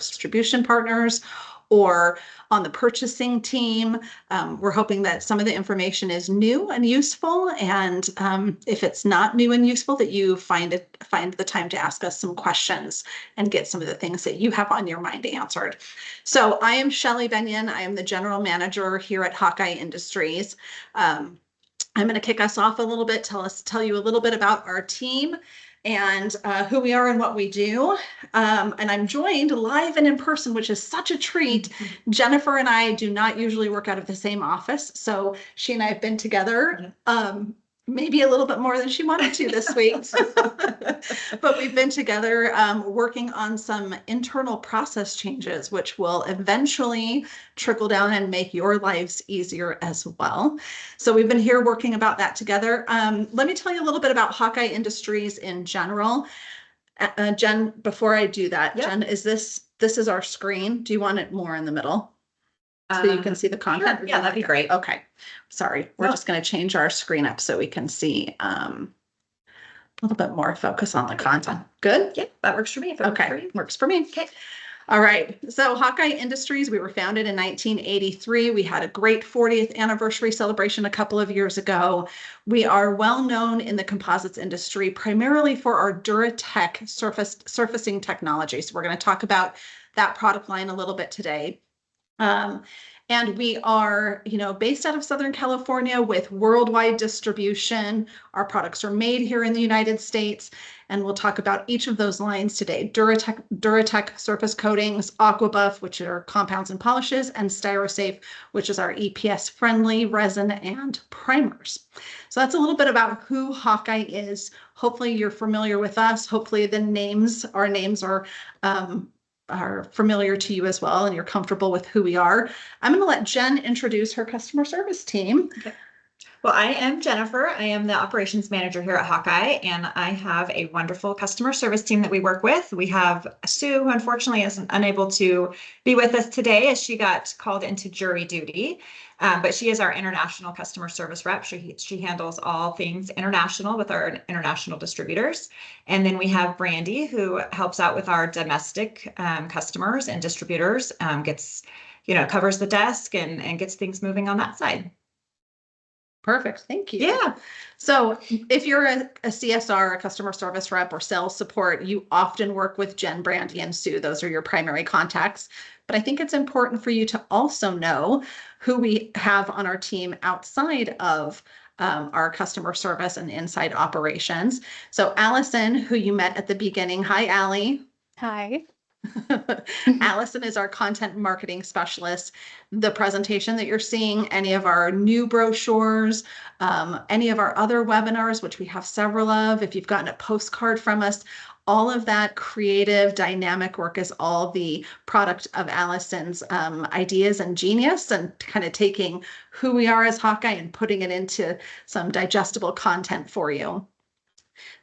distribution partners or on the purchasing team. We're hoping that some of the information is new and useful. And if it's not new and useful, that you find the time to ask us some questions and get some of the things that you have on your mind answered. So I am Shelley Benyon. I am the general manager here at Hawkeye Industries. I'm going to kick us off a little bit, tell you a little bit about our team and who we are and what we do. And I'm joined live and in person, which is such a treat. Jennifer and I do not usually work out of the same office. So she and I have been together maybe a little bit more than she wanted to this week. But we've been together working on some internal process changes, which will eventually trickle down and make your lives easier as well. So we've been here working about that together. Let me tell you a little bit about Hawkeye Industries in general. Jen, before I do that, yep. Jen, this is our screen. Do you want it more in the middle? So you can see the content? Sure. Yeah, that'd be great. Okay. Sorry. We're just going to change our screen up so we can see a little bit more focus on the content. Good? Yeah, that works for me. Okay. Works for me. Okay. All right. So Hawkeye Industries, we were founded in 1983. We had a great 40th anniversary celebration a couple of years ago. We are well known in the composites industry, primarily for our Duratech surfacing technology. So we're going to talk about that product line a little bit today. And we are, based out of Southern California with worldwide distribution. Our products are made here in the United States, and we'll talk about each of those lines today. Duratech surface coatings, Aquabuff, which are compounds and polishes, and Styrosafe, which is our EPS-friendly resin and primers. So that's a little bit about who Hawkeye is. Hopefully you're familiar with us. Hopefully our names are familiar to you as well, and you're comfortable with who we are. I'm going to let Jen introduce her customer service team. Okay. Well, I am Jennifer. I am the operations manager here at Hawkeye, and I have a wonderful customer service team that we work with. We have Sue, who unfortunately is unable to be with us today as she got called into jury duty. But she is our international customer service rep. She handles all things international with our international distributors. And then we have Brandy, who helps out with our domestic customers and distributors, covers the desk and gets things moving on that side. Perfect. Thank you. Yeah. So if you're a CSR, a customer service rep, or sales support, you often work with Jen, Brandy, and Sue. Those are your primary contacts. But I think it's important for you to also know who we have on our team outside of our customer service and inside operations. So Allison, who you met at the beginning. Hi, Allie. Hi. Allison is our content marketing specialist. The presentation that you're seeing, any of our new brochures, any of our other webinars, which we have several of, if you've gotten a postcard from us, all of that creative, dynamic work is all the product of Allison's ideas and genius, and kind of taking who we are as Hawkeye and putting it into some digestible content for you.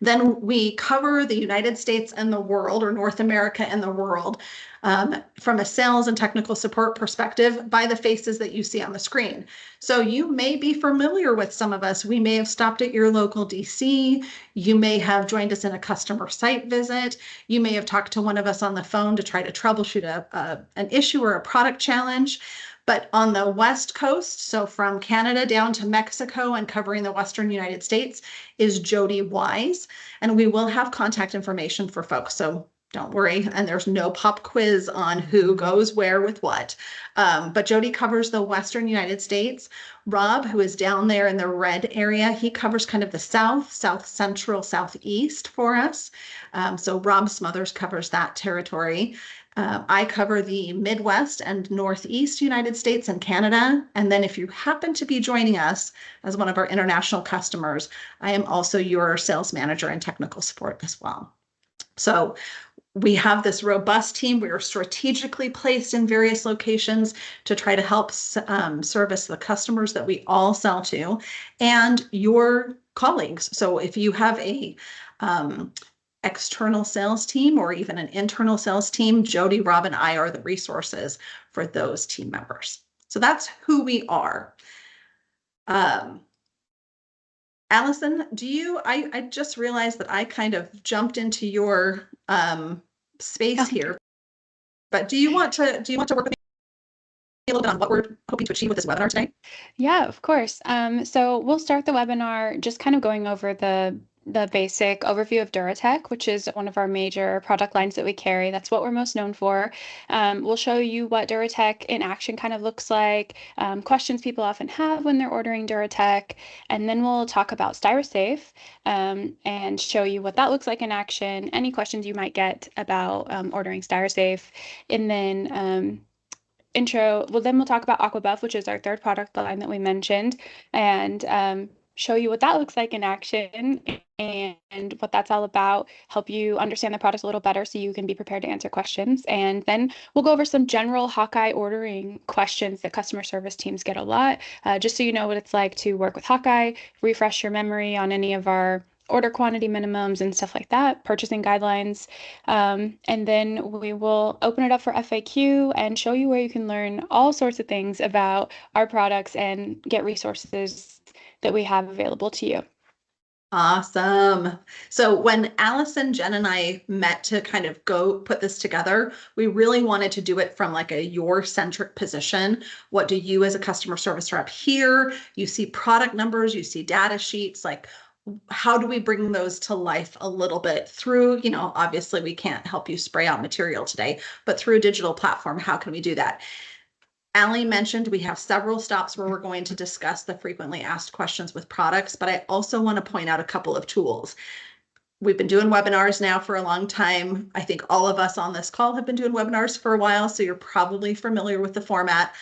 Then we cover the United States and the world, or North America and the world, from a sales and technical support perspective by the faces that you see on the screen. So you may be familiar with some of us. We may have stopped at your local DC. You may have joined us in a customer site visit. You may have talked to one of us on the phone to try to troubleshoot an issue or a product challenge. But on the West Coast, so from Canada down to Mexico and covering the Western United States, is Jody Wise. And we will have contact information for folks. So don't worry. And there's no pop quiz on who goes where with what. But Jody covers the Western United States. Rob, who is down there in the red area, he covers kind of the South Central, Southeast for us. So Rob Smothers covers that territory. I cover the Midwest and Northeast United States and Canada. And then if you happen to be joining us as one of our international customers, I am also your sales manager and technical support as well. So we have this robust team. We are strategically placed in various locations to try to help service the customers that we all sell to and your colleagues. So if you have a external sales team or even an internal sales team, Jody, Rob, and I are the resources for those team members. So that's who we are. Allison, I just realized that I kind of jumped into your space here. But do you want to work with me a little bit on what we're hoping to achieve with this webinar today? Yeah, of course. So we'll start the webinar just kind of going over the basic overview of Duratech, which is one of our major product lines that we carry. That's what we're most known for. We'll show you what Duratech in action kind of looks like, questions people often have when they're ordering Duratech, and then we'll talk about StyroSafe and show you what that looks like in action, any questions you might get about ordering StyroSafe, and then then we'll talk about AquaBuff, which is our third product line that we mentioned, and show you what that looks like in action and what that's all about, help you understand the product a little better so you can be prepared to answer questions. And then we'll go over some general Hawkeye ordering questions that customer service teams get a lot, just so you know what it's like to work with Hawkeye, refresh your memory on any of our order quantity minimums and stuff like that, purchasing guidelines. And then we will open it up for FAQ and show you where you can learn all sorts of things about our products and get resources that we have available to you. Awesome. So when Allison, Jen, and I met to kind of go put this together, we really wanted to do it from like a your-centric position. What do you as a customer service rep hear? You see product numbers, you see data sheets, like how do we bring those to life a little bit through, obviously we can't help you spray out material today, but through a digital platform, how can we do that? Allie mentioned we have several stops where we're going to discuss the frequently asked questions with products, but I also want to point out a couple of tools. We've been doing webinars now for a long time. I think all of us on this call have been doing webinars for a while, so you're probably familiar with the format.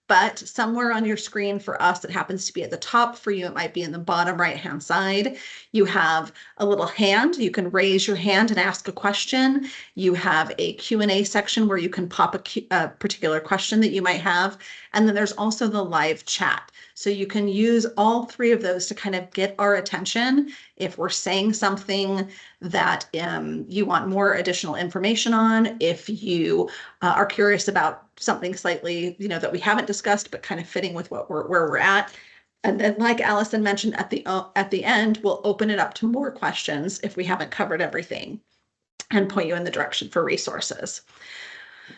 But somewhere on your screen for us, it happens to be at the top. For you, it might be in the bottom right-hand side. You have a little hand. You can raise your hand and ask a question. You have a Q&A section where you can pop a particular question that you might have. And then there's also the live chat. So you can use all three of those to kind of get our attention. If we're saying something that you want more additional information on, if you are curious about something slightly, that we haven't discussed, but kind of fitting with where we're at. And then, like Allison mentioned at the end, we'll open it up to more questions if we haven't covered everything and point you in the direction for resources.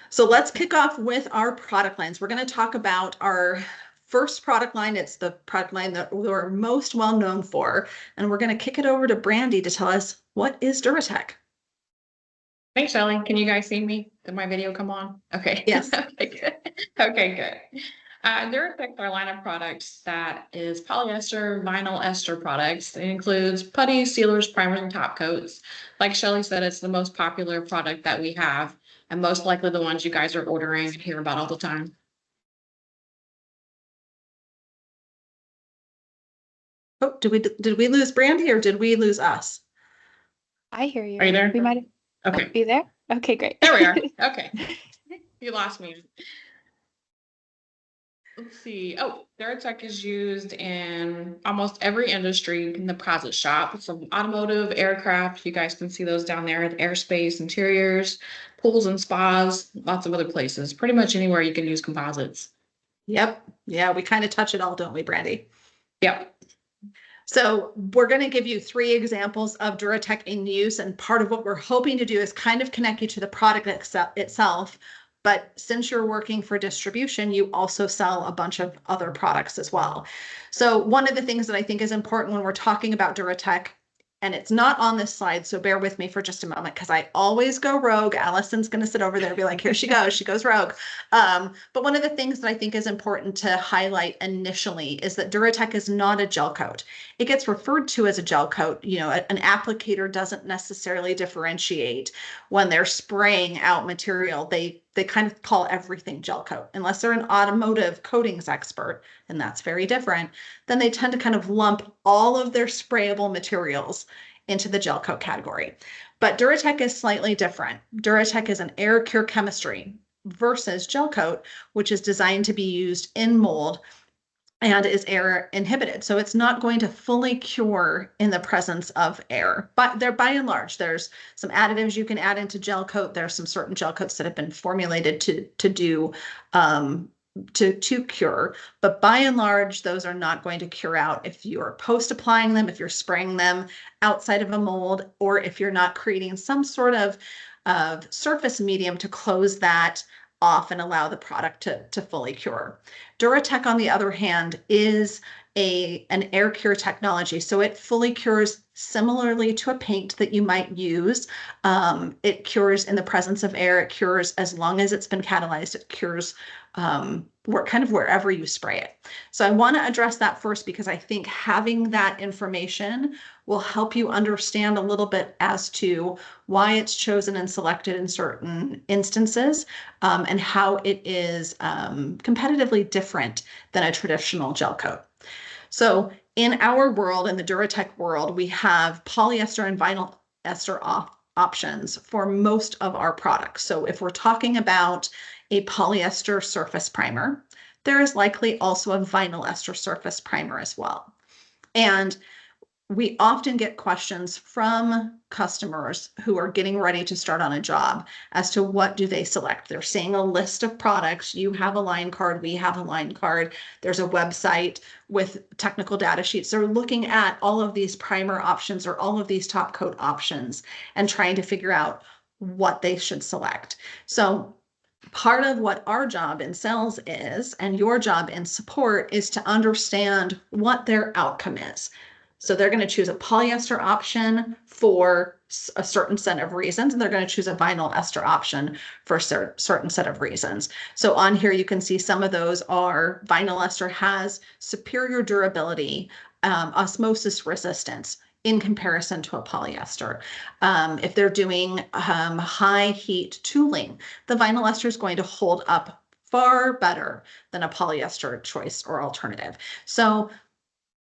So let's kick off with our product lines. We're going to talk about our first product line. It's the product line that we're most well known for. And we're going to kick it over to Brandy to tell us, what is Duratech? Thanks, Shelly. Can you guys see me? Did my video come on? Okay. Yes. Okay, good. Okay, good. Duratech are a line of products that is polyester, vinyl ester products. It includes putties, sealers, primers, and top coats. Like Shelly said, it's the most popular product that we have, and most likely the ones you guys are ordering and hear about all the time. Oh, did we lose Brandy or did we lose us? I hear you. Are you there? We might Okay. be there. Okay, great. There we are. Okay. You lost me. Let's see. Oh, Duratech is used in almost every industry in the composite shop. From automotive, aircraft, you guys can see those down there, the aerospace, interiors, pools and spas, lots of other places. Pretty much anywhere you can use composites. Yep. Yeah, we kind of touch it all, don't we, Brandy? Yep. So we're going to give you 3 examples of Duratech in use, and part of what we're hoping to do is kind of connect you to the product itself. But since you're working for distribution, you also sell a bunch of other products as well. So one of the things that I think is important when we're talking about Duratech, and it's not on this slide, so bear with me for just a moment because I always go rogue. Allison's going to sit over there and be like, here she goes rogue. But one of the things that I think is important to highlight initially is that Duratech is not a gel coat. It gets referred to as a gel coat. An applicator doesn't necessarily differentiate when they're spraying out material. They kind of call everything gel coat, unless they're an automotive coatings expert, and that's very different. Then they tend to kind of lump all of their sprayable materials into the gel coat category. But Duratech is slightly different. Duratech is an air cure chemistry versus gel coat, which is designed to be used in mold and is air inhibited. So it's not going to fully cure in the presence of air, but they're by and large, there's some additives you can add into gel coat. There's some certain gel coats that have been formulated to do to cure, but by and large, those are not going to cure out if you're post applying them, if you're spraying them outside of a mold, or if you're not creating some sort of of surface medium to close that off and allow the product to fully cure. Duratec, on the other hand, is an air cure technology. So it fully cures similarly to a paint that you might use. It cures in the presence of air. It cures as long as it's been catalyzed. It cures kind of wherever you spray it. So I want to address that first because I think having that information will help you understand a little bit as to why it's chosen and selected in certain instances, and how it is competitively different than a traditional gel coat. So in our world, in the Duratec world, we have polyester and vinyl ester options for most of our products. So if we're talking about a polyester surface primer, there is likely also a vinyl ester surface primer as well. And we often get questions from customers who are getting ready to start on a job as to what do they select. They're seeing a list of products. You have a line card, we have a line card. There's a website with technical data sheets. They're looking at all of these primer options or all of these top coat options and trying to figure out what they should select. So part of what our job in sales is, and your job in support, is to understand what their outcome is. So they're going to choose a polyester option for a certain set of reasons, and they're going to choose a vinyl ester option for a certain set of reasons. So on here, you can see some of those are vinyl ester has superior durability, osmosis resistance in comparison to a polyester. If they're doing high heat tooling, the vinyl ester is going to hold up far better than a polyester choice or alternative. So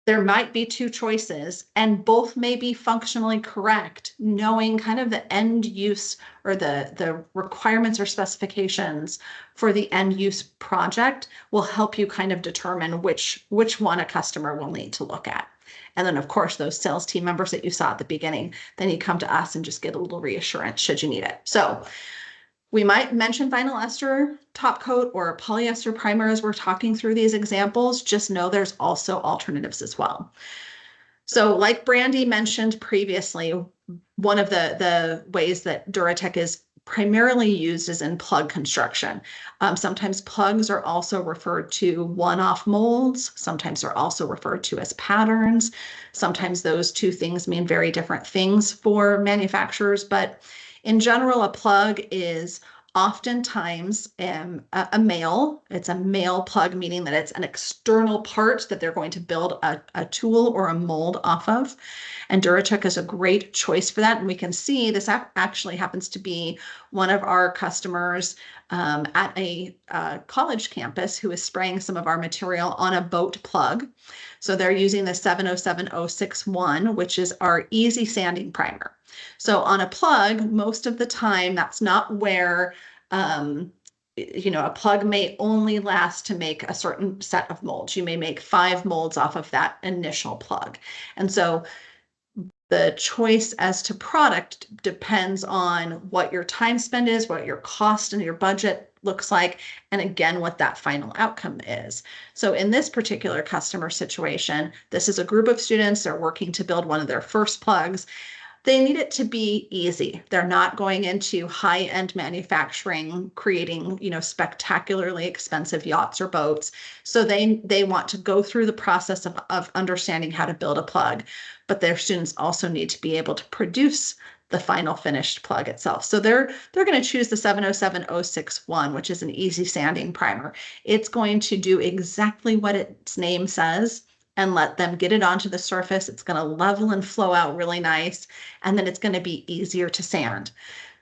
there might be two choices and both may be functionally correct. Knowing kind of the end use or the requirements or specifications for the end use project will help you kind of determine which one a customer will need to look at. And then of course, those sales team members that you saw at the beginning, then you come to us and just get a little reassurance should you need it. So we might mention vinyl ester top coat or polyester primer as we're talking through these examples. Just know there's also alternatives as well. So like Brandy mentioned previously, one of the ways that Duratec is primarily used is in plug construction. Sometimes plugs are also referred to one-off molds. Sometimes they're also referred to as patterns. Sometimes those two things mean very different things for manufacturers, but in general, a plug is oftentimes a male. It's a male plug, meaning that it's an external part that they're going to build a tool or a mold off of. And Duratec is a great choice for that. And we can see this actually happens to be one of our customers at a college campus who is spraying some of our material on a boat plug. So they're using the 707061, which is our easy sanding primer. So on a plug, most of the time, that's not where, a plug may only last to make a certain set of molds. You may make 5 molds off of that initial plug. And so the choice as to product depends on what your time spent is, what your cost and your budget looks like, and again, what that final outcome is. So in this particular customer situation, this is a group of students. They're working to build one of their first plugs. They need it to be easy. They're not going into high-end manufacturing, creating, spectacularly expensive yachts or boats. So they want to go through the process of understanding how to build a plug, but their students also need to be able to produce the final finished plug itself. So they're going to choose the 707061, which is an easy sanding primer. It's going to do exactly what its name says and let them get it onto the surface. It's going to level and flow out really nice, and then it's going to be easier to sand.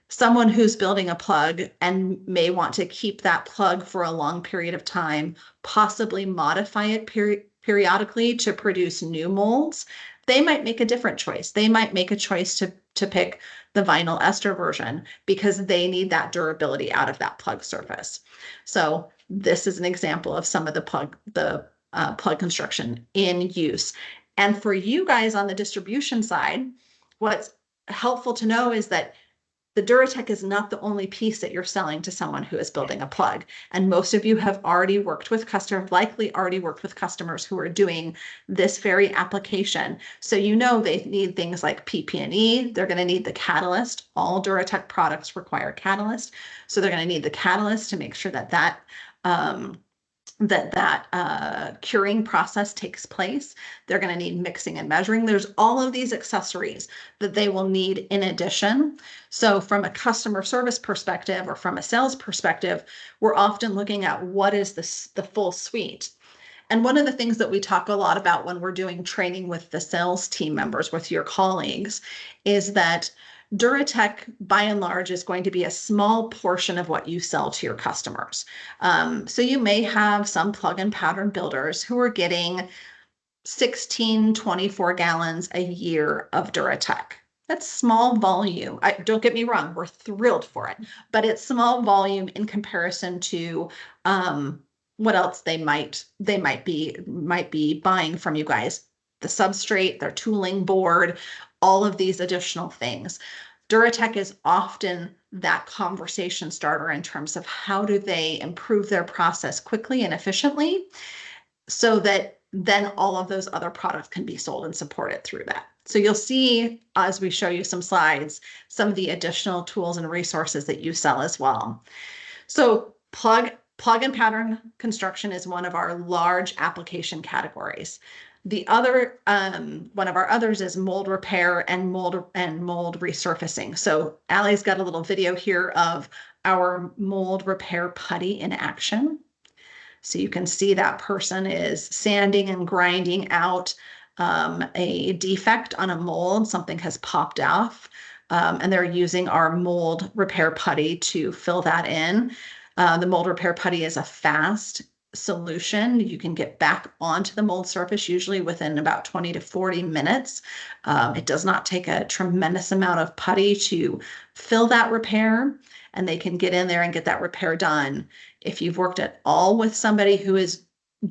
Someone who's building a plug and may want to keep that plug for a long period of time, possibly modify it periodically to produce new molds, they might make a different choice. They might make a choice to pick the vinyl ester version because they need that durability out of that plug surface. So this is an example of some of the plug construction in use. And for you guys on the distribution side, what's helpful to know is that the Duratec is not the only piece that you're selling to someone who is building a plug. And most of you have already worked with customers, likely already worked with customers who are doing this very application. So you know they need things like PP&E. They're going to need the catalyst. All Duratec products require catalyst. So they're going to need the catalyst to make sure that curing process takes place. They're going to need mixing and measuring. There's all of these accessories that they will need in addition. So from a customer service perspective or from a sales perspective, we're often looking at what is the full suite. And one of the things that we talk a lot about when we're doing training with the sales team members, with your colleagues, is that Duratec, by and large, is going to be a small portion of what you sell to your customers. So you may have some plug and pattern builders who are getting 16, 24 gallons a year of Duratec. That's small volume. Don't get me wrong, we're thrilled for it, but it's small volume in comparison to what else they might be buying from you guys. The substrate, their tooling board, all of these additional things. Duratec is often that conversation starter in terms of how do they improve their process quickly and efficiently so that then all of those other products can be sold and supported through that. So you'll see, as we show you some slides, some of the additional tools and resources that you sell as well. So plug and pattern construction is one of our large application categories. The other one of our others is mold repair and mold resurfacing. So Allie's got a little video here of our mold repair putty in action. So you can see that person is sanding and grinding out a defect on a mold. Something has popped off, and they're using our mold repair putty to fill that in. The mold repair putty is a fast solution. You can get back onto the mold surface usually within about 20 to 40 minutes. It does not take a tremendous amount of putty to fill that repair, and they can get in there and get that repair done. If you've worked at all with somebody who is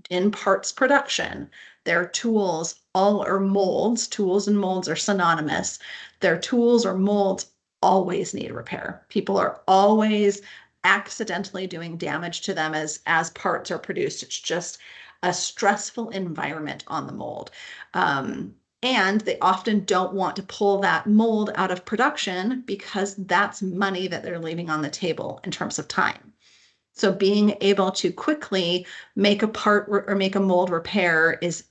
in parts production, their tools all are molds. Tools and molds are synonymous. Their tools or molds always need repair. People are always accidentally doing damage to them as parts are produced. It's just a stressful environment on the mold. And they often don't want to pull that mold out of production because that's money that they're leaving on the table in terms of time. So being able to quickly make a part or make a mold repair is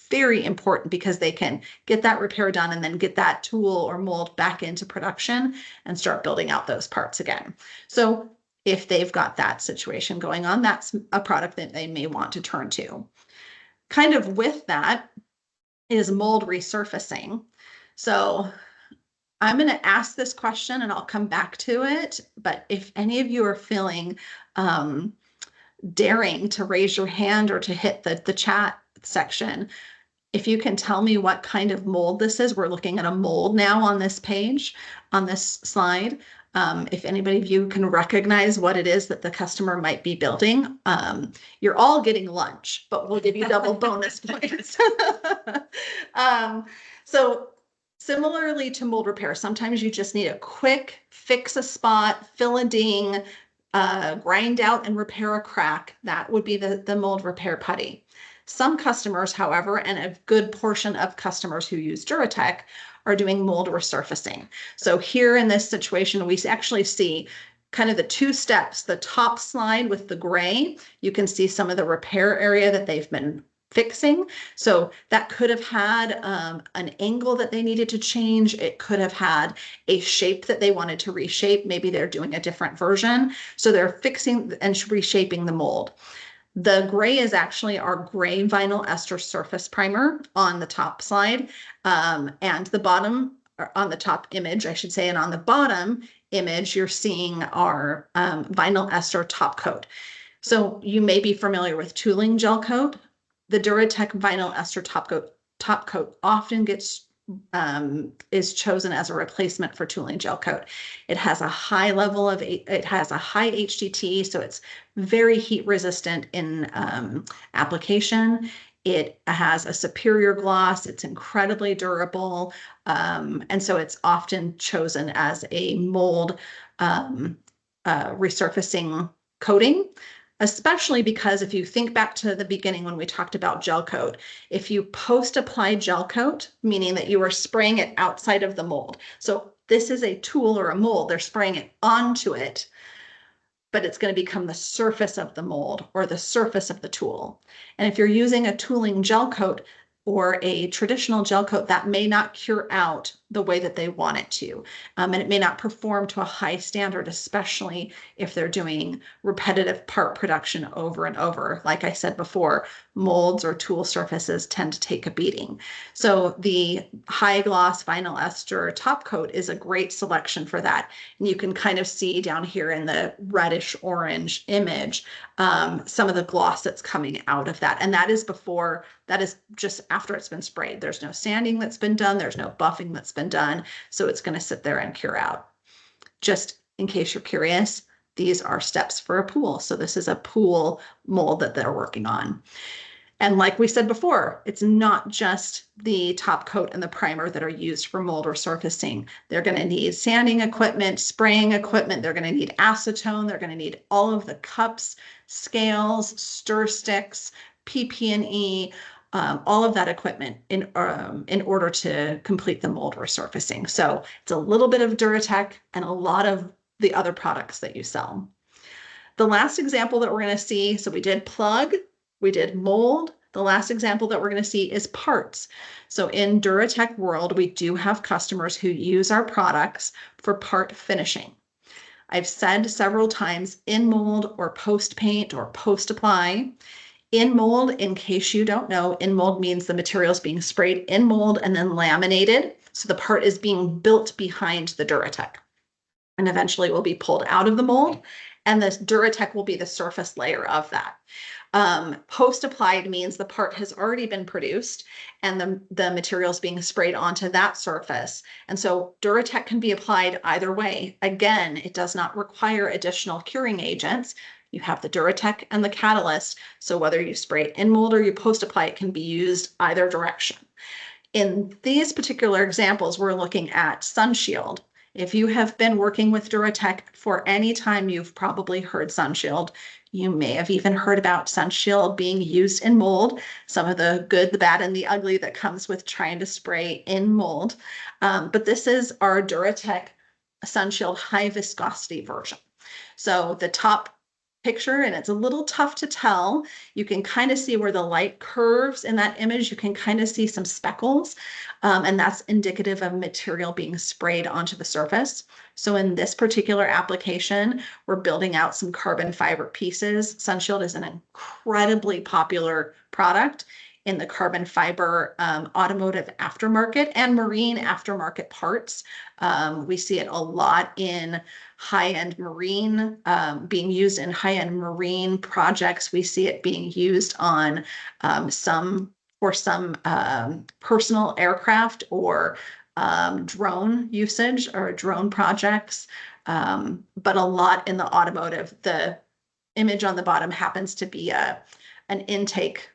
very important because they can get that repair done and then get that tool or mold back into production and start building out those parts again. So if they've got that situation going on, that's a product that they may want to turn to. Kind of with that is mold resurfacing. So I'm going to ask this question and I'll come back to it. But if any of you are feeling daring to raise your hand or to hit the chat section, if you can tell me what kind of mold this is. We're looking at a mold now on this page, on this slide. If anybody of you can recognize what it is that the customer might be building, you're all getting lunch, but we'll give you double bonus points. So similarly to mold repair, sometimes you just need a quick fix a spot, fill a ding, grind out and repair a crack. That would be the mold repair putty. Some customers, however, and a good portion of customers who use Duratec are doing mold resurfacing. So here in this situation, we actually see kind of the two steps. The top slide with the gray, you can see some of the repair area that they've been fixing. So that could have had an angle that they needed to change. It could have had a shape that they wanted to reshape. Maybe they're doing a different version. So they're fixing and reshaping the mold. The gray is actually our gray vinyl ester surface primer on the top slide, and the bottom, or on the top image, I should say, and on the bottom image, you're seeing our vinyl ester top coat. So you may be familiar with tooling gel coat. The Duratec vinyl ester top coat often is chosen as a replacement for tooling gel coat. It has a high level of, it has a high HDT, so it's very heat resistant in application. It has a superior gloss. It's incredibly durable. And so it's often chosen as a mold resurfacing coating, especially because if you think back to the beginning when we talked about gel coat, if you post-apply gel coat, meaning that you are spraying it outside of the mold. So this is a tool or a mold, they're spraying it onto it, but it's going to become the surface of the mold or the surface of the tool. And if you're using a tooling gel coat or a traditional gel coat, that may not cure out the way that they want it to. And it may not perform to a high standard, especially if they're doing repetitive part production over and over. Like I said before, molds or tool surfaces tend to take a beating. So the high gloss vinyl ester top coat is a great selection for that. And you can kind of see down here in the reddish orange image, some of the gloss that's coming out of that. And that is before, that is just after it's been sprayed. There's no sanding that's been done. There's no buffing that's been done. So it's going to sit there and cure out. Just in case you're curious, these are steps for a pool. So this is a pool mold that they're working on. And like we said before, it's not just the top coat and the primer that are used for mold resurfacing. They're going to need sanding equipment, spraying equipment. They're going to need acetone. They're going to need all of the cups, scales, stir sticks, PP&E, all of that equipment in order to complete the mold resurfacing. So it's a little bit of Duratec and a lot of the other products that you sell. The last example that we're going to see, so we did plug, we did mold. The last example that we're going to see is parts. So in Duratec world, we do have customers who use our products for part finishing. I've said several times in mold or post paint or post apply. In mold, in case you don't know, in mold means the material is being sprayed in mold and then laminated. So the part is being built behind the Duratec and eventually will be pulled out of the mold. And the Duratec will be the surface layer of that. Post-applied means the part has already been produced and the material is being sprayed onto that surface. And so Duratec can be applied either way. Again, it does not require additional curing agents. You have the Duratec and the catalyst. So whether you spray in mold or you post-apply, it can be used either direction. In these particular examples, we're looking at Sunshield. If you have been working with Duratec for any time, you've probably heard Sunshield. You may have even heard about Sunshield being used in mold, some of the good, the bad, and the ugly that comes with trying to spray in mold. But this is our Duratec Sunshield high viscosity version. So the top picture, and it's a little tough to tell. You can kind of see where the light curves in that image. You can kind of see some speckles, and that's indicative of material being sprayed onto the surface. So in this particular application, we're building out some carbon fiber pieces. Sunshield is an incredibly popular product in the carbon fiber automotive aftermarket and marine aftermarket parts. We see it a lot in high-end marine, being used in high-end marine projects. We see it being used on some personal aircraft or drone usage or drone projects, but a lot in the automotive. The image on the bottom happens to be an intake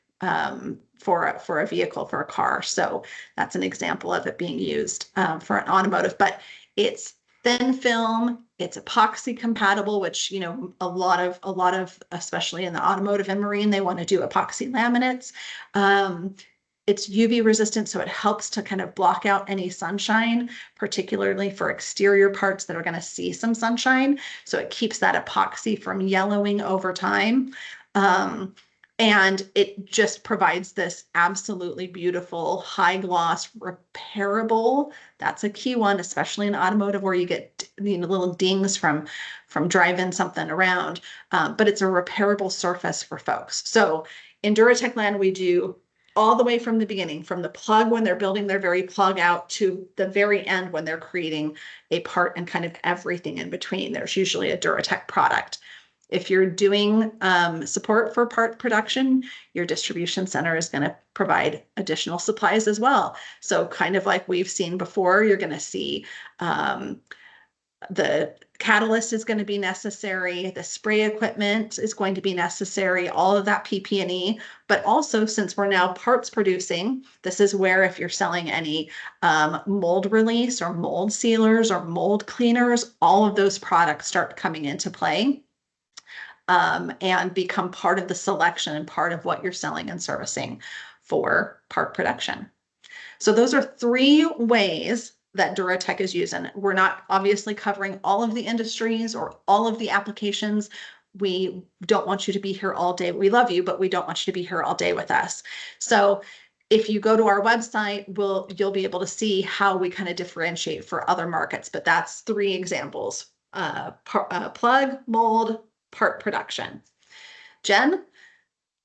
for a vehicle, for a car. So that's an example of it being used for an automotive, but it's thin film, it's epoxy compatible, which, you know, a lot of, especially in the automotive and marine, they want to do epoxy laminates. It's UV resistant, so it helps to kind of block out any sunshine, particularly for exterior parts that are going to see some sunshine. So it keeps that epoxy from yellowing over time. And it just provides this absolutely beautiful high gloss repairable. That's a key one, especially in automotive where you get, you know, little dings from driving something around. But it's a repairable surface for folks. So in Duratec land, we do all the way from the beginning, from the plug when they're building their very plug out to the very end when they're creating a part and kind of everything in between. There's usually a Duratec product. If you're doing support for part production, your distribution center is going to provide additional supplies as well. So kind of like we've seen before, you're going to see the catalyst is going to be necessary. The spray equipment is going to be necessary, all of that PP&E. But also, since we're now parts producing, this is where if you're selling any mold release or mold sealers or mold cleaners, all of those products start coming into play and become part of the selection and part of what you're selling and servicing for part production. So those are 3 ways that Duratech is using. We're not obviously covering all of the industries or all of the applications. We don't want you to be here all day. We love you, but we don't want you to be here all day with us. So if you go to our website, you'll be able to see how we kind of differentiate for other markets. But that's 3 examples: plug, mold, part production. Jen,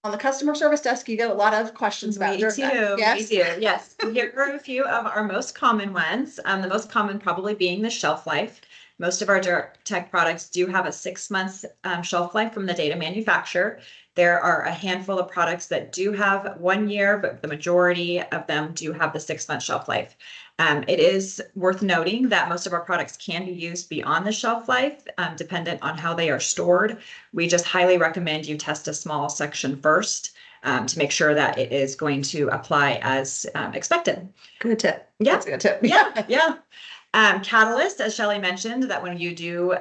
on the customer service desk, you get a lot of questions about Me too. Yes? Me too. Yes. Here are a few of our most common ones. The most common probably being the shelf life. Most of our Duratech products do have a 6 months shelf life from the date of manufacture. There are a handful of products that do have 1 year, but the majority of them do have the 6 month shelf life. It is worth noting that most of our products can be used beyond the shelf life, dependent on how they are stored. We just highly recommend you test a small section first to make sure that it is going to apply as expected. Good tip. Yeah. That's a good tip. Yeah. Catalyst, as Shelley mentioned, that when you do,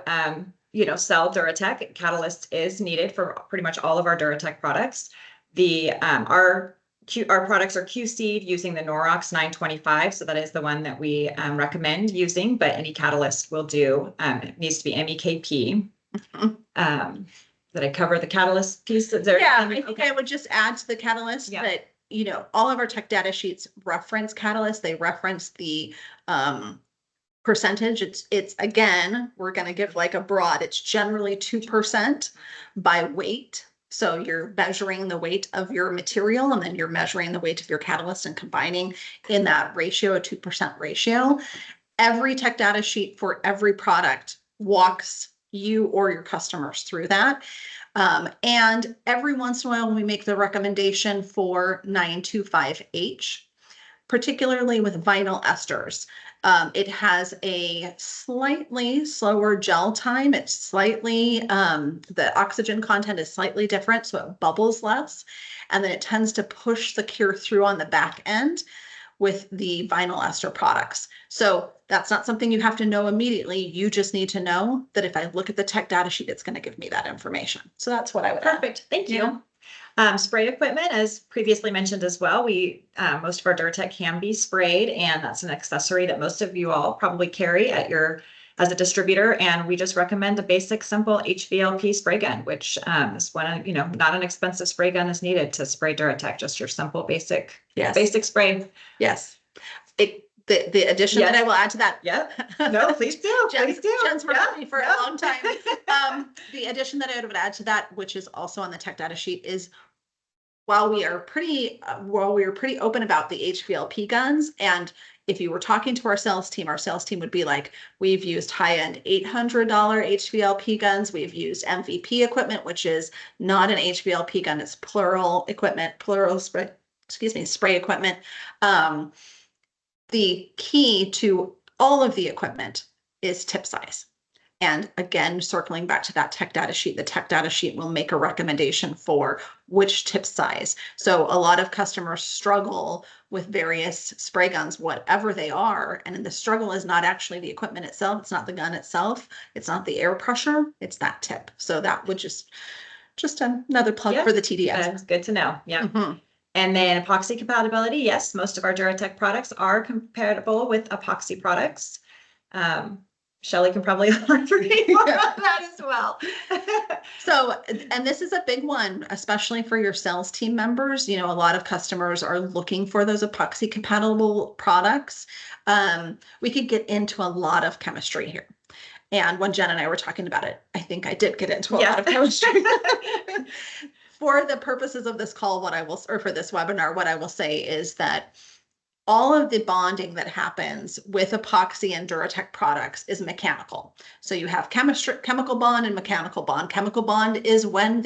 sell Duratech, catalyst is needed for pretty much all of our Duratech products. Our products are QC'd using the Norox 925, so that is the one that we recommend using, but any catalyst will do. It needs to be MEKP. Did I cover the catalyst piece? I think I would just add to the catalyst that, all of our tech data sheets reference catalyst. They reference the percentage. It's again, we're going to give like a broad, it's generally 2% by weight. So you're measuring the weight of your material and then you're measuring the weight of your catalyst and combining in that ratio, a 2% ratio. Every tech data sheet for every product walks you or your customers through that. And every once in a while, we make the recommendation for 925H, particularly with vinyl esters. It has a slightly slower gel time. It's slightly, the oxygen content is slightly different, so it bubbles less. And then it tends to push the cure through on the back end with the vinyl ester products. So that's not something you have to know immediately. You just need to know that if I look at the tech data sheet, it's going to give me that information. So that's what I would Perfect. Thank you. Spray equipment, as previously mentioned as well, most of our Duratech can be sprayed, and that's an accessory that most of you all probably carry as a distributor. And we just recommend a basic, simple HVLP spray gun, which is not an expensive spray gun is needed to spray Duratech, just your simple basic spray. Yes. The addition that I will add to that. Yeah. No, please do. Jen's worked with me for a long time. The addition that I would add to that, which is also on the tech data sheet, is while we are pretty open about the HVLP guns, and if you were talking to our sales team would be like, we've used high-end $800 HVLP guns. We've used MVP equipment, which is not an HVLP gun. It's spray equipment. The key to all of the equipment is tip size. And again, circling back to that tech data sheet, the tech data sheet will make a recommendation for which tip size. So a lot of customers struggle with various spray guns, whatever they are. And the struggle is not actually the equipment itself. It's not the gun itself. It's not the air pressure. It's that tip. So that would just another plug for the TDS. That's good to know. Yeah. And then epoxy compatibility. Yes, most of our Duratech products are compatible with epoxy products. Shelley can probably elaborate more on that as well. So, and this is a big one, especially for your sales team members. A lot of customers are looking for those epoxy compatible products. We could get into a lot of chemistry here. And when Jen and I were talking about it, I think I did get into a lot of chemistry. For the purposes of this call, for this webinar, what I will say is that all of the bonding that happens with epoxy and Duratech products is mechanical. So you have chemical bond and mechanical bond. Chemical bond is when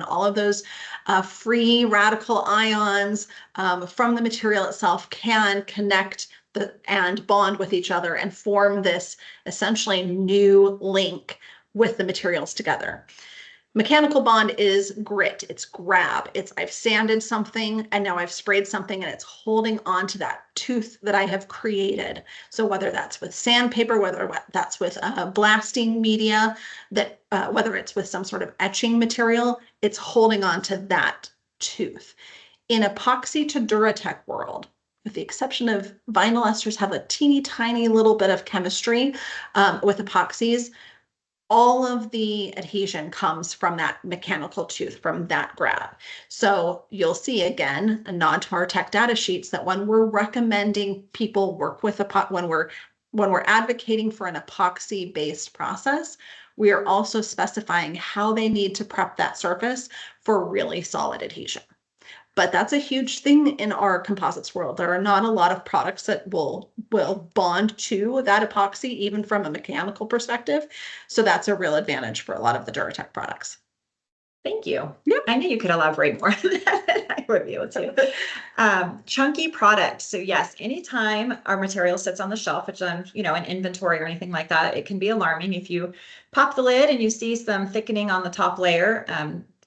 all of those free radical ions from the material itself can connect and bond with each other and form this essentially new link with the materials together. Mechanical bond is grit, it's grab, it's I've sanded something and now I've sprayed something and it's holding on to that tooth that I have created. So whether that's with sandpaper, whether that's with blasting media, that whether it's with some sort of etching material, it's holding on to that tooth. In epoxy to Duratec world, with the exception of vinyl esters have a teeny tiny little bit of chemistry with epoxies, all of the adhesion comes from that mechanical tooth, from that grab. So you'll see again, a nod to our tech data sheets that when we're recommending people work with when we're advocating for an epoxy based process, we are also specifying how they need to prep that surface for really solid adhesion. But that's a huge thing in our composites world. There are not a lot of products that will bond to that epoxy, even from a mechanical perspective. So that's a real advantage for a lot of the Duratec products. Thank you. Yep. I knew you could elaborate more than I would be able to. Chunky product. So yes, anytime our material sits on the shelf, which on, an inventory or anything like that, it can be alarming if you pop the lid and you see some thickening on the top layer.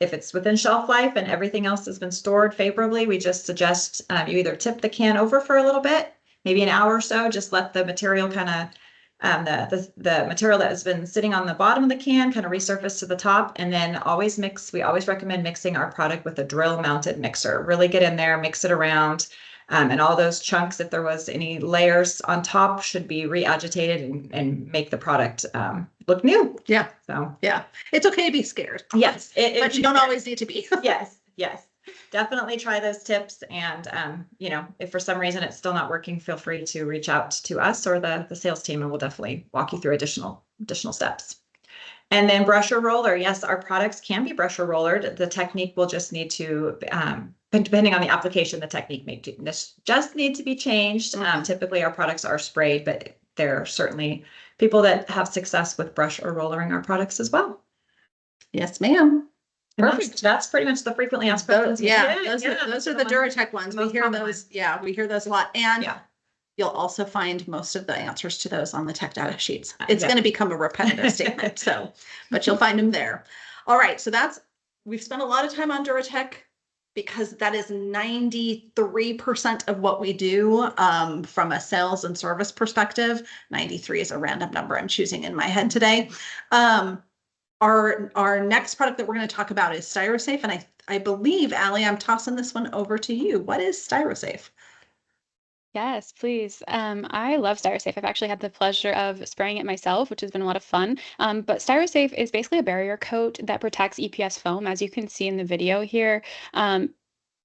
If it's within shelf life and everything else has been stored favorably, we just suggest you either tip the can over for a little bit, maybe an hour or so, just let the material kind of the material that has been sitting on the bottom of the can kind of resurface to the top, and then always mix. We always recommend mixing our product with a drill mounted mixer. Really get in there, mix it around, and all those chunks, if there was any layers on top, should be re-agitated and make the product look new. Yeah. So yeah, it's okay to be scared. Yes, but you don't always need to be. yes. Definitely try those tips. And, if for some reason it's still not working, feel free to reach out to us or the sales team, and we'll definitely walk you through additional steps. And then brush or roller. Yes, our products can be brush or rollered. The technique will just need to, depending on the application, the technique may just need to be changed. Typically our products are sprayed, but there are certainly people that have success with brush or rollering our products as well. Yes, ma'am. Perfect. That's pretty much the frequently asked questions. Those are the Duratec ones. We hear those. Yeah, we hear those a lot. And you'll also find most of the answers to those on the tech data sheets. It's going to become a repetitive statement. But you'll find them there. All right. So we've spent a lot of time on Duratec because that is 93% of what we do from a sales and service perspective. 93 is a random number I'm choosing in my head today. Our next product that we're going to talk about is StyroSafe. And I believe, Allie, I'm tossing this one over to you. What is StyroSafe? Yes, please. I love StyroSafe. I've actually had the pleasure of spraying it myself, which has been a lot of fun. But StyroSafe is basically a barrier coat that protects EPS foam, as you can see in the video here.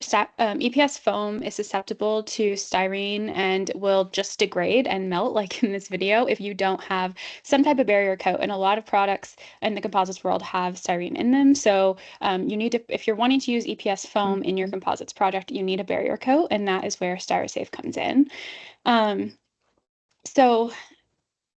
EPS foam is susceptible to styrene and will just degrade and melt, like in this video, if you don't have some type of barrier coat. And a lot of products in the composites world have styrene in them. So you need to, if you're wanting to use EPS foam in your composites project, you need a barrier coat, and that is where StyroSafe comes in. So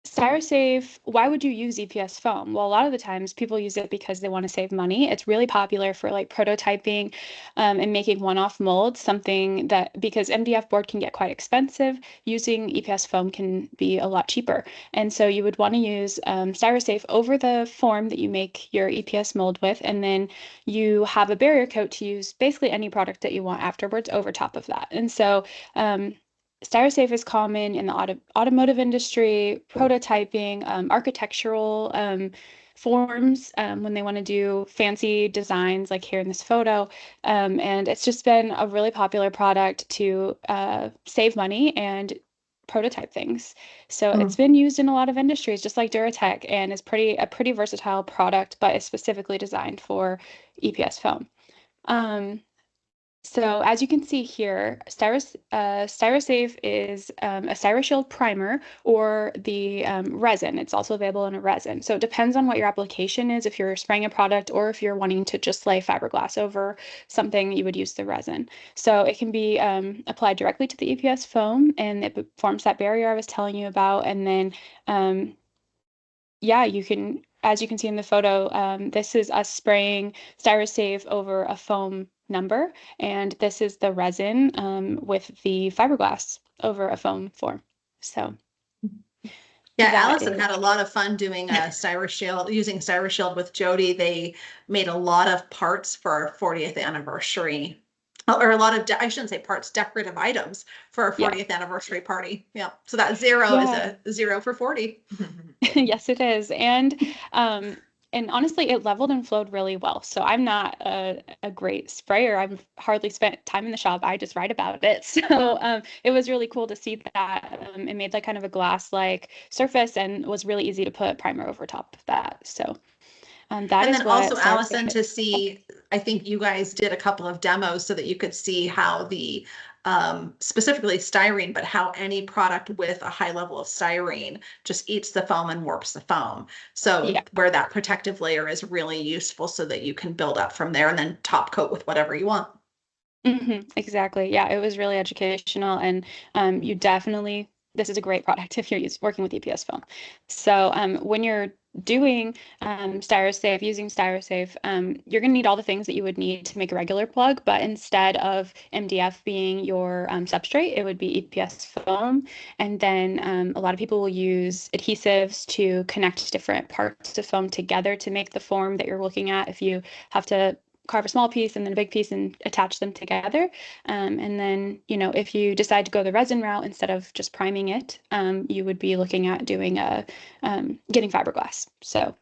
StyroSafe, why would you use EPS foam? Well, a lot of the times people use it because they want to save money. It's really popular for like prototyping and making one-off molds, something that, because MDF board can get quite expensive, using EPS foam can be a lot cheaper. And so you would want to use StyroSafe over the form that you make your EPS mold with, and then you have a barrier coat to use basically any product that you want afterwards over top of that. And so StyroSafe is common in the automotive industry, prototyping, architectural forms when they want to do fancy designs like here in this photo. And it's just been a really popular product to save money and prototype things. So it's been used in a lot of industries, just like Duratec, and is a pretty versatile product, but is specifically designed for EPS foam. So as you can see here, StyroSafe is a StyroShield primer or the resin. It's also available in a resin. So it depends on what your application is. If you're spraying a product or if you're wanting to just lay fiberglass over something, you would use the resin. So it can be applied directly to the EPS foam, and it forms that barrier I was telling you about. And then, you can, as you can see in the photo, this is us spraying StyroSafe over a foam number, and this is the resin with the fiberglass over a foam form. So Yeah, that Allison is- had a lot of fun doing a Styroshield, using Styroshield with Jody. They made a lot of parts for our 40th anniversary, or a lot of, I shouldn't say parts, decorative items for our 40th anniversary party. Yeah. So that zero is a 0 for 40. Yes, it is. And honestly, it leveled and flowed really well. So I'm not a great sprayer. I've hardly spent time in the shop. I just write about it. So it was really cool to see that. It made like kind of a glass-like surface and was really easy to put primer over top of that. So that And is then what also, Styrosave Allison, to is. see, I think you guys did a couple of demos so that you could see how the specifically styrene, but how any product with a high level of styrene just eats the foam and warps the foam. So Yeah. where that protective layer is really useful so that you can build up from there and then top coat with whatever you want. Exactly. Yeah, it was really educational, and you definitely, this is a great product if you're working with EPS foam. So when you're doing Styrosave, using Styrosave, you're going to need all the things that you would need to make a regular plug, but instead of MDF being your substrate, it would be EPS foam. And then a lot of people will use adhesives to connect different parts of foam together to make the form that you're looking at. If you have to carve a small piece and then a big piece and attach them together. And then, if you decide to go the resin route instead of just priming it, you would be looking at doing getting fiberglass. So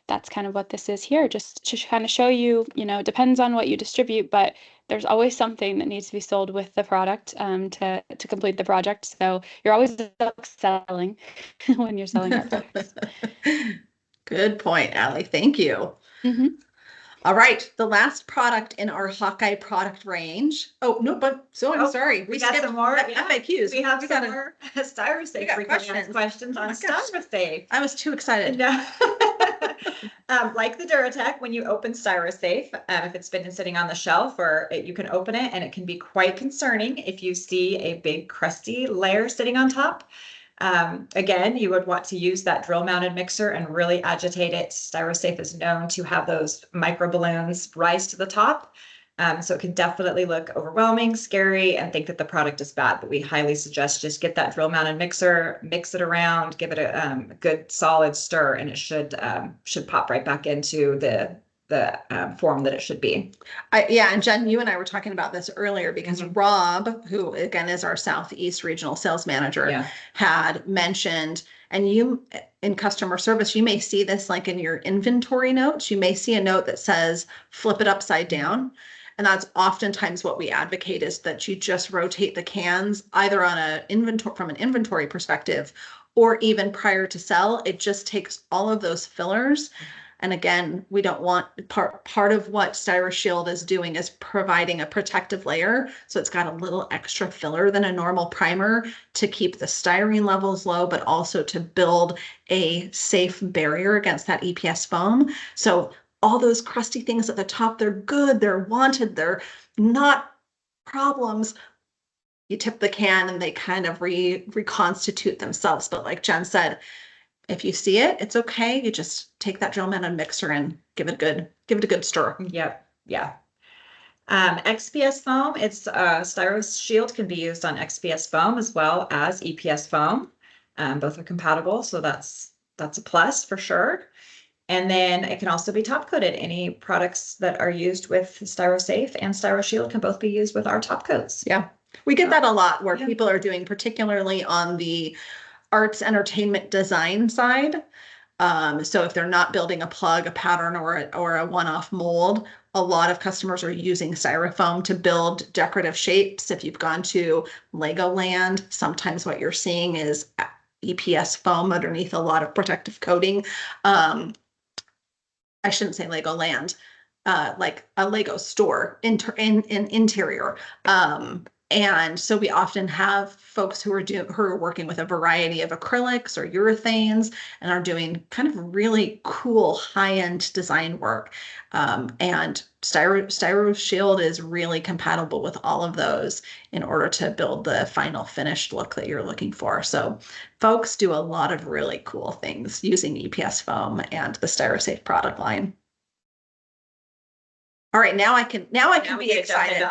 that's kind of what this is here, just to kind of show you, it depends on what you distribute, but there's always something that needs to be sold with the product to complete the project. So you're always selling when you're selling our products. Good point, Allie. Thank you. All right, the last product in our Hawkeye product range. Oh, no, but so I'm sorry. We got skipped some more FAQs. We have some got more Styrosave got frequently asked questions Oh on my gosh. Styrosave. I was too excited. No. Like the Duratec, when you open Styrosave, if it's been sitting on the shelf, or you can open it, and it can be quite concerning if you see a big crusty layer sitting on top. Again, you would want to use that drill mounted mixer and really agitate it. Styrosave is known to have those micro balloons rise to the top. So it can definitely look overwhelming, scary, and think that the product is bad. But we highly suggest just get that drill mounted mixer, mix it around, give it a good solid stir, and it should pop right back into the form that it should be. Yeah, and Jen, you and I were talking about this earlier because Rob, who again is our Southeast Regional Sales Manager, had mentioned, and you in customer service, you may see this like in your inventory notes. You may see a note that says flip it upside down. And that's oftentimes what we advocate, is that you just rotate the cans either on from an inventory perspective, or even prior to sell. It just takes all of those fillers. And again, we don't want part of what Styroshield is doing is providing a protective layer. So it's got a little extra filler than a normal primer to keep the styrene levels low, but also to build a safe barrier against that EPS foam. So all those crusty things at the top, they're good, they're wanted, they're not problems. You tip the can and they kind of reconstitute themselves. But like Jen said, if you see it, it's okay. You just take that drill mounted mixer and give it a good stir. Yep. Yeah. XPS foam, it's Styroshield can be used on XPS foam as well as EPS foam. Both are compatible, so that's a plus for sure. And then it can also be top coated. Any products that are used with Styrosafe and Styroshield can both be used with our top coats. Yeah, we get that a lot where people are doing, particularly on the arts entertainment design side. So if they're not building a plug, a pattern, or a one-off mold, a lot of customers are using styrofoam to build decorative shapes. If you've gone to Legoland, sometimes what you're seeing is EPS foam underneath a lot of protective coating. I shouldn't say Legoland, like a Lego store in interior. And so we often have folks who are working with a variety of acrylics or urethanes and are doing kind of really cool high-end design work. And Styroshield is really compatible with all of those in order to build the final finished look that you're looking for. So folks do a lot of really cool things using EPS foam and the Styrosafe product line. All right, now I can be excited.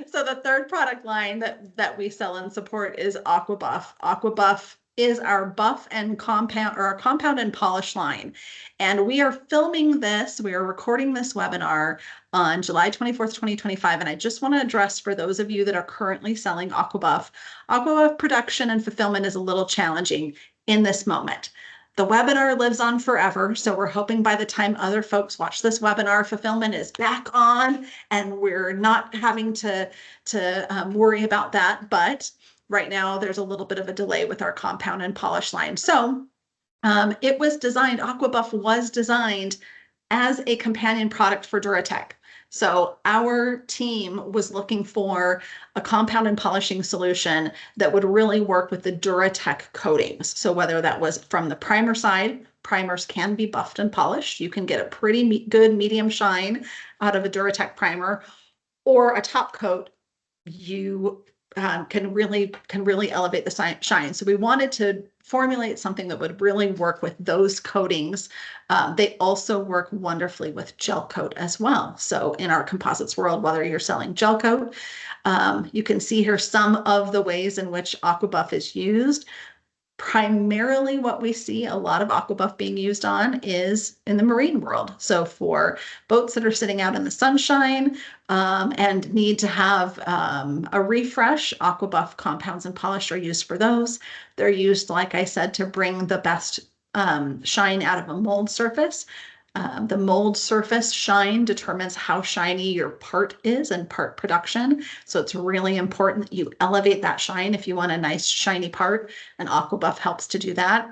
So the third product line that we sell and support is AquaBuff. AquaBuff is our buff and compound, or our compound and polish line. And we are filming this, we are recording this webinar on July 24th, 2025. And I just want to address, for those of you that are currently selling AquaBuff, AquaBuff production and fulfillment is a little challenging in this moment. The webinar lives on forever, so we're hoping by the time other folks watch this webinar, fulfillment is back on and we're not having to worry about that. But right now, there's a little bit of a delay with our compound and polish line. So it was designed, AquaBuff was designed as a companion product for Duratec. So our team was looking for a compound and polishing solution that would really work with the Duratec coatings. So whether that was from the primer side, primers can be buffed and polished. You can get a pretty good medium shine out of a Duratec primer, or a top coat. You can really elevate the shine. So we wanted to formulate something that would really work with those coatings. They also work wonderfully with gel coat as well. So in our composites world, whether you're selling gel coat, you can see here some of the ways in which AquaBuff is used. Primarily what we see a lot of AquaBuff being used on is in the marine world. So for boats that are sitting out in the sunshine and need to have a refresh, AquaBuff compounds and polish are used for those. They're used, like I said, to bring the best shine out of a mold surface. The mold surface shine determines how shiny your part is and part production. So it's really important that you elevate that shine if you want a nice shiny part, and AquaBuff helps to do that.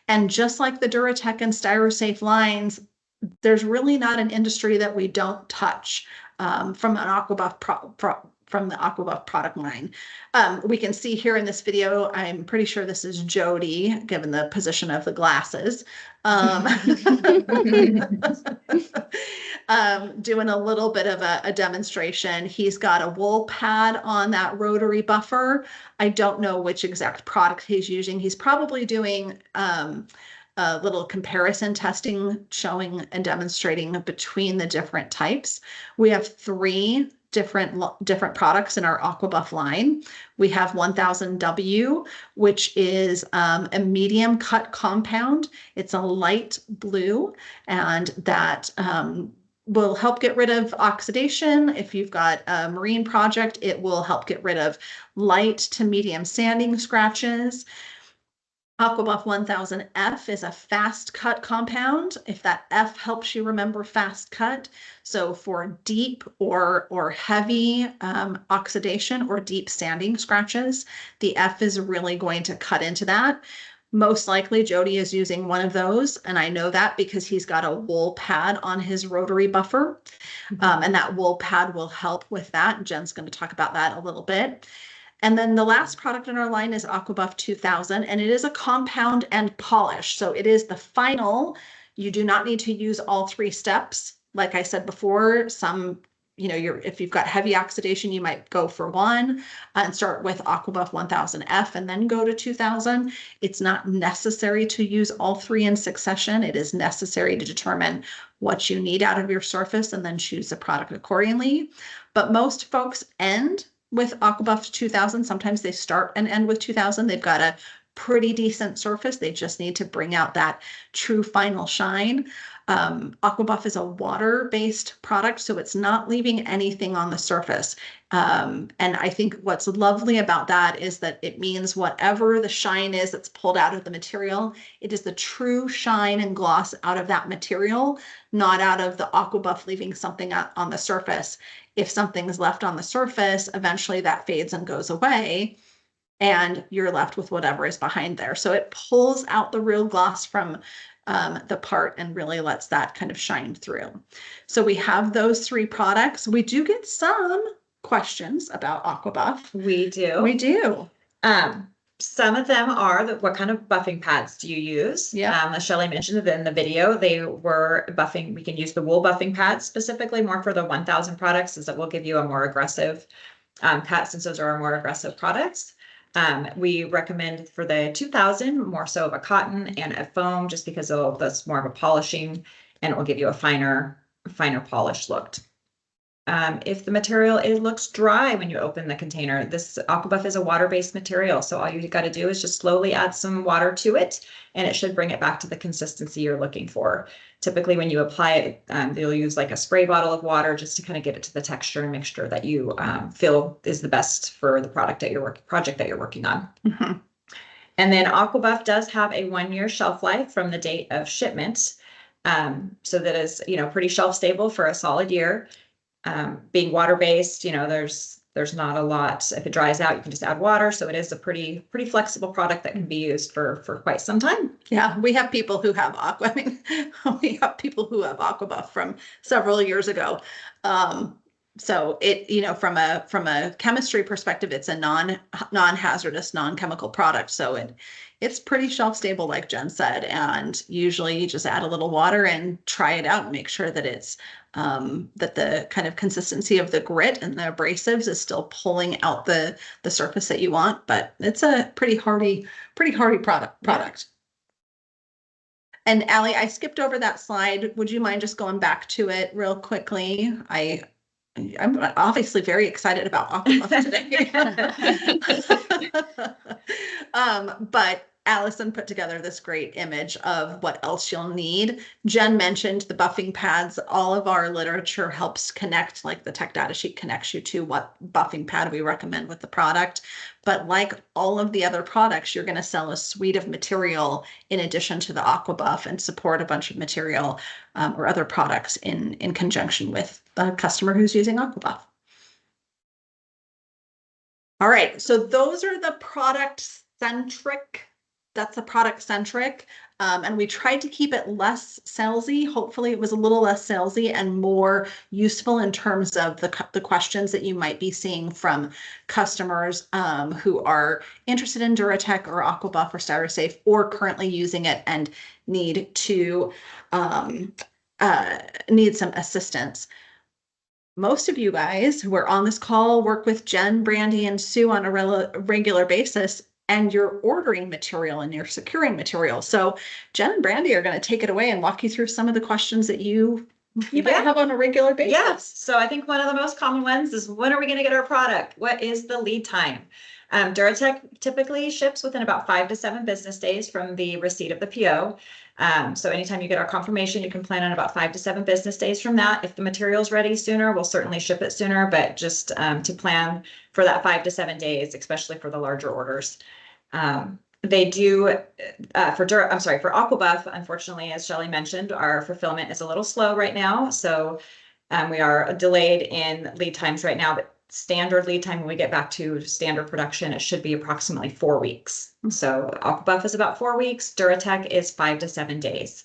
And just like the Duratec and StyroSafe lines, there's really not an industry that we don't touch from an AquaBuff from the AquaBuff product line. We can see here in this video, I'm pretty sure this is Jody, given the position of the glasses. Doing a little bit of a demonstration. He's got a wool pad on that rotary buffer. I don't know which exact product he's using. He's probably doing a little comparison testing, showing and demonstrating between the different types. We have three different products in our AquaBuff line. We have 1000W, which is a medium cut compound. It's a light blue, and that will help get rid of oxidation. If you've got a marine project, it will help get rid of light to medium sanding scratches. AquaBuff 1000F is a fast cut compound, if that F helps you remember fast cut. So for deep or heavy oxidation or deep sanding scratches, the F is really going to cut into that. Most likely Jody is using one of those, and I know that because he's got a wool pad on his rotary buffer, and that wool pad will help with that. Jen's going to talk about that a little bit. And then the last product in our line is AquaBuff 2000, and it is a compound and polish. So it is the final. You do not need to use all three steps. Like I said before, if you've got heavy oxidation, you might go for one and start with AquaBuff 1000F and then go to 2000. It's not necessary to use all three in succession. It is necessary to determine what you need out of your surface and then choose the product accordingly. But most folks end with AquaBuff 2000. Sometimes they start and end with 2000. They've got a pretty decent surface. They just need to bring out that true final shine. AquaBuff is a water-based product, so it's not leaving anything on the surface. And I think what's lovely about that is that it means whatever the shine is that's pulled out of the material, it is the true shine and gloss out of that material, not out of the AquaBuff leaving something on the surface. If something's left on the surface, eventually that fades and goes away, and you're left with whatever is behind there. So it pulls out the real gloss from the part and really lets that kind of shine through. So we have those three products. We do get some questions about AquaBuff. We do. We do. Some of them are what kind of buffing pads do you use? Yeah. As Shelley mentioned in the video, they were buffing. We can use the wool buffing pads specifically more for the 1000 products, is that will give you a more aggressive pad, since those are our more aggressive products. We recommend for the 2000 more so of a cotton and a foam, just because that's more of a polishing, and it will give you a finer polished look. If the material, it looks dry when you open the container, this Aquabuff is a water-based material. So all you got to do is just slowly add some water to it, and it should bring it back to the consistency you're looking for. Typically, when you apply it, you'll use like a spray bottle of water just to kind of get it to the texture and mixture that you feel is the best for the project that you're working on. Mm-hmm. And then Aquabuff does have a 1-year shelf life from the date of shipment. So that is, pretty shelf stable for a solid year. Being water-based, there's not a lot. If it dries out, you can just add water. So it is a pretty flexible product that can be used for quite some time. Yeah, we have people who have we have people who have Aquabuff from several years ago. So it, from a chemistry perspective, it's a non-hazardous, non-chemical product. So it's pretty shelf stable, like Jen said, and usually you just add a little water and try it out and make sure that it's that the kind of consistency of the grit and the abrasives is still pulling out the surface that you want. But it's a pretty hardy product. Yeah. And Allie, I skipped over that slide. Would you mind just going back to it real quickly? I'm obviously very excited about Aquabuff today. But Allison put together this great image of what else you'll need. Jen mentioned the buffing pads. All of our literature helps connect, like the tech data sheet connects you to what buffing pad we recommend with the product. But like all of the other products, you're going to sell a suite of material in addition to the Aquabuff and support a bunch of material or other products in conjunction with the customer who's using Aquabuff. All right, so those are the product-centric. That's the product-centric, and we tried to keep it less salesy. Hopefully it was a little less salesy and more useful in terms of the questions that you might be seeing from customers who are interested in Duratec or Aquabuff or Styrosafe or currently using it and need some assistance. Most of you guys who are on this call work with Jen, Brandy, and Sue on a regular basis, and you're ordering material and you're securing material. So Jen and Brandy are going to take it away and walk you through some of the questions that you might have on a regular basis. Yes. So I think one of the most common ones is, when are we going to get our product? What is the lead time? Duratec typically ships within about 5 to 7 business days from the receipt of the PO. So anytime you get our confirmation, you can plan on about 5 to 7 business days from that. If the material's ready sooner, we'll certainly ship it sooner, but just to plan for that 5 to 7 days, especially for the larger orders. They do for Aquabuff, unfortunately, as Shelley mentioned, our fulfillment is a little slow right now. So we are delayed in lead times right now, but standard lead time when we get back to standard production, it should be approximately 4 weeks. So Aquabuff is about 4 weeks. Duratec is 5 to 7 days.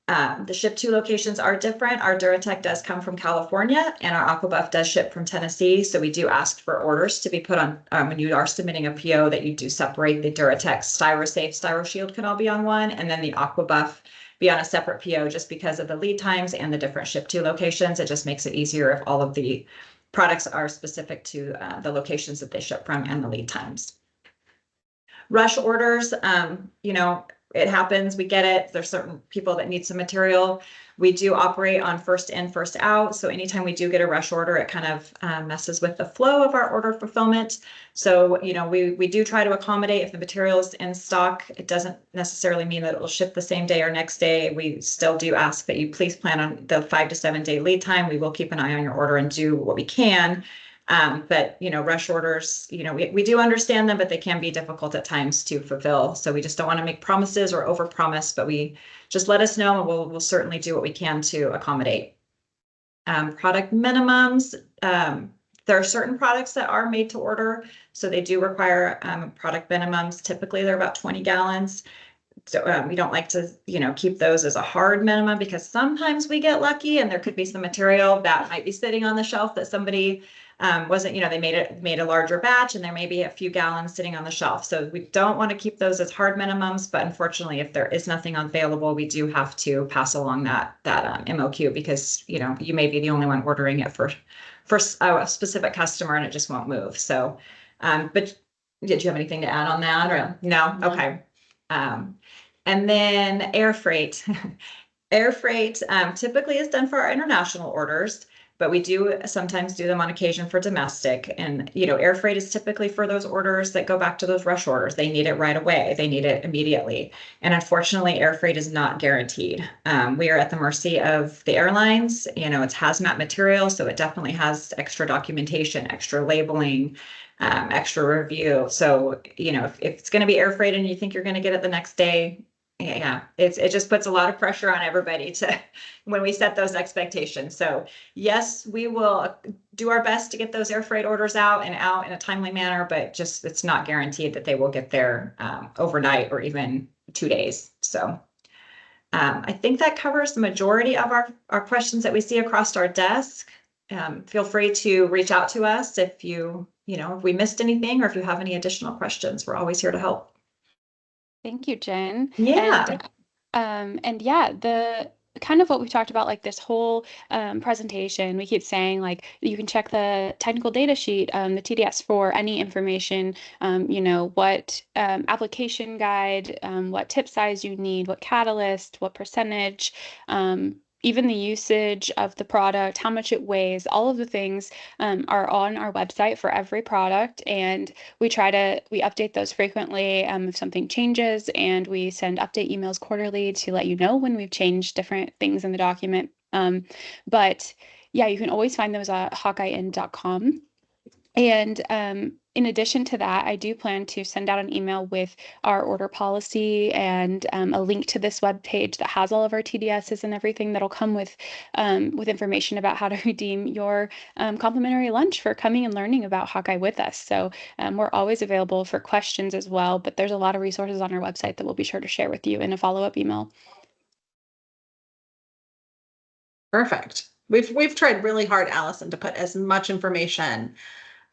The ship to locations are different. Our Duratec does come from California and our Aquabuff does ship from Tennessee. So we do ask for orders to be put on when you are submitting a PO, that you do separate the Duratec. Styrosafe, Styroshield can all be on one, and then the Aquabuff be on a separate PO, just because of the lead times and the different ship to locations. It just makes it easier if all of the products are specific to the locations that they ship from and the lead times. Rush orders, it happens, we get it. There's certain people that need some material. We do operate on first in, first out. So anytime we do get a rush order, it kind of messes with the flow of our order fulfillment. So, we do try to accommodate if the material is in stock. It doesn't necessarily mean that it will ship the same day or next day. We still do ask that you please plan on the 5 to 7 day lead time. We will keep an eye on your order and do what we can. But rush orders, we do understand them, but they can be difficult at times to fulfill. So we just don't want to make promises or overpromise, but we just let us know and we'll certainly do what we can to accommodate. Product minimums. There are certain products that are made to order, so they do require product minimums. Typically, they're about 20 gallons. So we don't like to, keep those as a hard minimum, because sometimes we get lucky and there could be some material that might be sitting on the shelf that somebody wasn't, they made a larger batch and there may be a few gallons sitting on the shelf. So we don't want to keep those as hard minimums, but unfortunately, if there is nothing available, we do have to pass along that MOQ, because, you may be the only one ordering it for a specific customer and it just won't move. So, but did you have anything to add on that, or no? Okay. And then air freight. Air freight typically is done for our international orders. but we do sometimes do them on occasion for domestic. And, air freight is typically for those orders that go back to those rush orders. They need it right away. They need it immediately. And unfortunately, air freight is not guaranteed. We are at the mercy of the airlines. It's hazmat material, so it definitely has extra documentation, extra labeling, extra review. So, if it's going to be air freight and you think you're going to get it the next day, yeah, it just puts a lot of pressure on everybody when we set those expectations. So yes, we will do our best to get those air freight orders out in a timely manner, but just it's not guaranteed that they will get there overnight or even 2 days. So I think that covers the majority of our questions that we see across our desk. Feel free to reach out to us if if we missed anything or if you have any additional questions. We're always here to help. Thank you, Jen. Yeah. And yeah, the kind of what we talked about, like this whole presentation, we keep saying like you can check the technical data sheet, the TDS for any information, what application guide, what tip size you need, what catalyst, what percentage, even the usage of the product, how much it weighs, all of the things are on our website for every product. And we update those frequently if something changes, and we send update emails quarterly to let you know when we've changed different things in the document. But yeah, you can always find those at hawkeyein.com. And in addition to that, I do plan to send out an email with our order policy and a link to this web page that has all of our TDSs and everything that'll come with information about how to redeem your complimentary lunch for coming and learning about Hawkeye with us. So we're always available for questions as well, but there's a lot of resources on our website that we'll be sure to share with you in a follow-up email. Perfect. We've tried really hard, Allison, to put as much information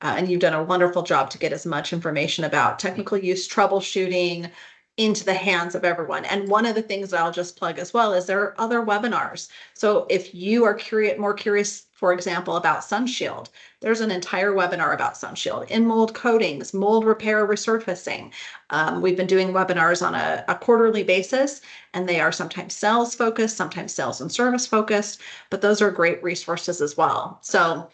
and you've done a wonderful job to get as much information about technical use troubleshooting into the hands of everyone. And one of the things that I'll just plug as well is there are other webinars. So if you are more curious, for example, about Sunshield, there's an entire webinar about Sunshield, in mold coatings, mold repair, resurfacing. We've been doing webinars on a quarterly basis, and they are sometimes sales focused, sometimes sales and service focused, but those are great resources as well. So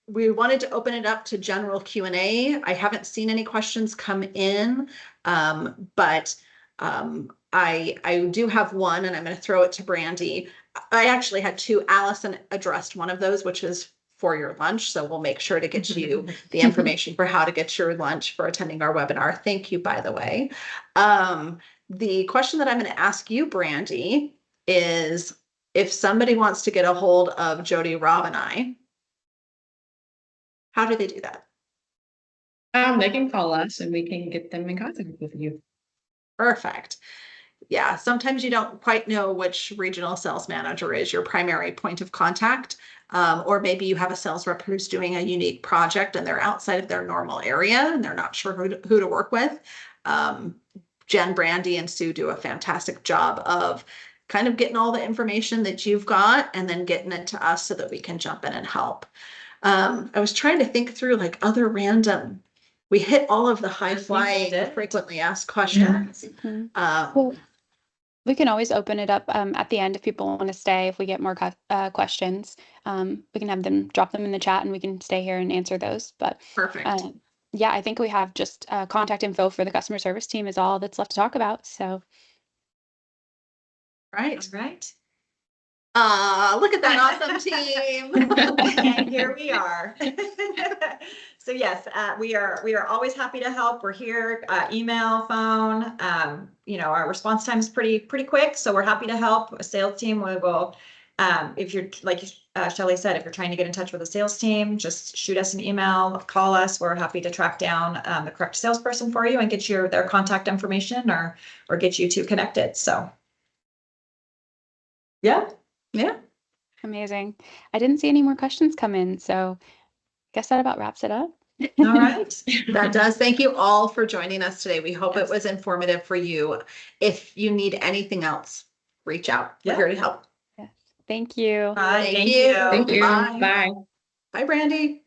we wanted to open it up to general Q&A. I haven't seen any questions come in, but I do have one, and I'm going to throw it to Brandy. I actually had two. Allison addressed one of those, which is for your lunch. So we'll make sure to get you the information for how to get your lunch for attending our webinar. Thank you, by the way. The question that I'm going to ask you, Brandy, is if somebody wants to get a hold of Jody, Rob, and I, how do they do that? They can call us and we can get them in contact with you. Perfect. Yeah, sometimes you don't quite know which regional sales manager is your primary point of contact, or maybe you have a sales rep who's doing a unique project and they're outside of their normal area and they're not sure who to work with. Jen, Brandy, and Sue do a fantastic job of kind of getting all the information that you've got and then getting it to us so that we can jump in and help. I was trying to think through like other random, we hit all of the high flying frequently asked questions. Yeah. Well, we can always open it up at the end if people want to stay. If we get more questions, we can have them drop them in the chat and we can stay here and answer those. But perfect. Yeah, I think we have just contact info for the customer service team is all that's left to talk about. So. Right. All right. Look at that awesome team. And here we are. So yes, we are always happy to help. We're here, email, phone. Our response time is pretty quick, so we're happy to help. A sales team, we will. If you're like Shelly said, if you're trying to get in touch with a sales team, just shoot us an email, call us. We're happy to track down the correct salesperson for you and get you their contact information or get you two connected. So yeah. Amazing. I didn't see any more questions come in, so I guess that about wraps it up. All right. That does. Thank you all for joining us today. We hope it was informative for you. If you need anything else, reach out. We're here to help. Yes. Thank you. Thank you. Thank you. Bye. Bye. Bye, Brandy.